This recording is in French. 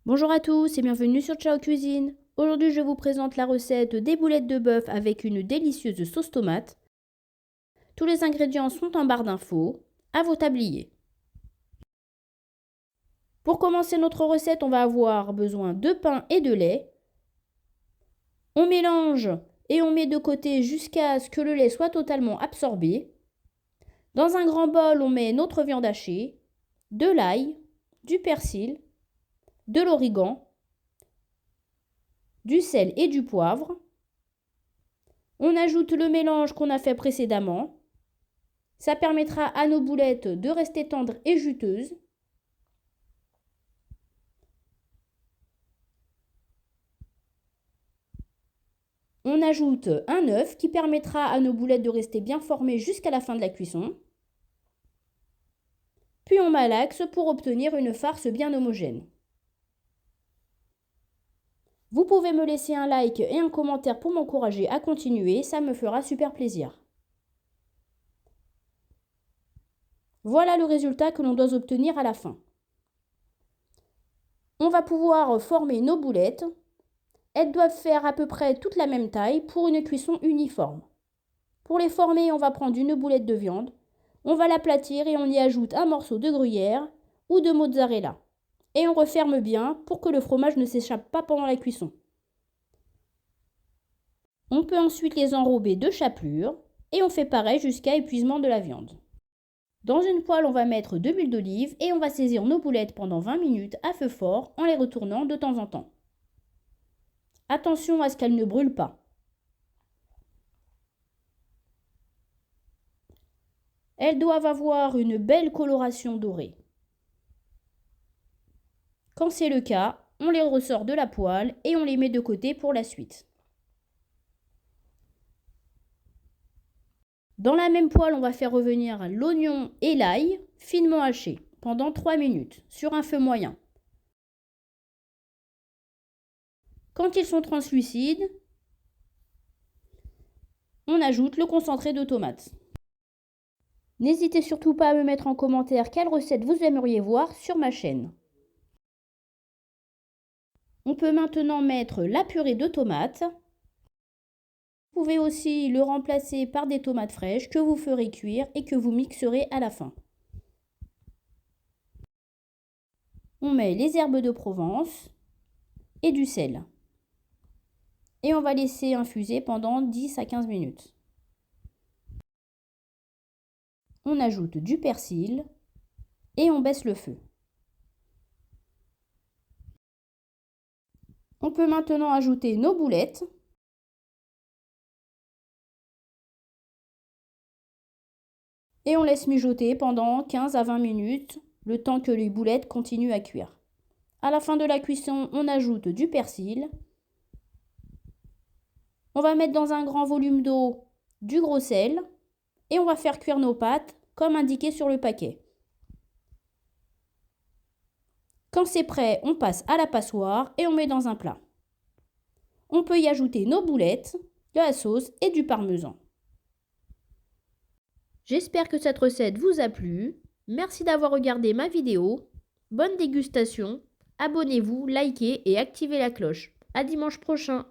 Bonjour à tous et bienvenue sur Ciao Cuisine. Aujourd'hui, je vous présente la recette des boulettes de bœuf avec une délicieuse sauce tomate. Tous les ingrédients sont en barre d'infos, à vos tabliers. Pour commencer notre recette, on va avoir besoin de pain et de lait. On mélange et on met de côté jusqu'à ce que le lait soit totalement absorbé. Dans un grand bol, on met notre viande hachée, de l'ail, du persil, de l'origan, du sel et du poivre. On ajoute le mélange qu'on a fait précédemment. Ça permettra à nos boulettes de rester tendres et juteuses. On ajoute un œuf qui permettra à nos boulettes de rester bien formées jusqu'à la fin de la cuisson. Puis on malaxe pour obtenir une farce bien homogène. Vous pouvez me laisser un like et un commentaire pour m'encourager à continuer, ça me fera super plaisir. Voilà le résultat que l'on doit obtenir à la fin. On va pouvoir former nos boulettes. Elles doivent faire à peu près toute la même taille pour une cuisson uniforme. Pour les former, on va prendre une boulette de viande, on va l'aplatir et on y ajoute un morceau de gruyère ou de mozzarella. Et on referme bien pour que le fromage ne s'échappe pas pendant la cuisson. On peut ensuite les enrober de chapelure et on fait pareil jusqu'à épuisement de la viande. Dans une poêle, on va mettre de l'huile d'olive et on va saisir nos boulettes pendant 20 minutes à feu fort en les retournant de temps en temps. Attention à ce qu'elles ne brûlent pas. Elles doivent avoir une belle coloration dorée. Quand c'est le cas, on les ressort de la poêle et on les met de côté pour la suite. Dans la même poêle, on va faire revenir l'oignon et l'ail finement hachés pendant 3 minutes sur un feu moyen. Quand ils sont translucides, on ajoute le concentré de tomate. N'hésitez surtout pas à me mettre en commentaire quelle recette vous aimeriez voir sur ma chaîne. On peut maintenant mettre la purée de tomates. Vous pouvez aussi le remplacer par des tomates fraîches que vous ferez cuire et que vous mixerez à la fin. On met les herbes de Provence et du sel. Et on va laisser infuser pendant 10 à 15 minutes. On ajoute du persil et on baisse le feu. On peut maintenant ajouter nos boulettes. Et on laisse mijoter pendant 15 à 20 minutes, le temps que les boulettes continuent à cuire. À la fin de la cuisson, on ajoute du persil. On va mettre dans un grand volume d'eau du gros sel et on va faire cuire nos pâtes comme indiqué sur le paquet. Quand c'est prêt, on passe à la passoire et on met dans un plat. On peut y ajouter nos boulettes, de la sauce et du parmesan. J'espère que cette recette vous a plu. Merci d'avoir regardé ma vidéo. Bonne dégustation. Abonnez-vous, likez et activez la cloche. À dimanche prochain.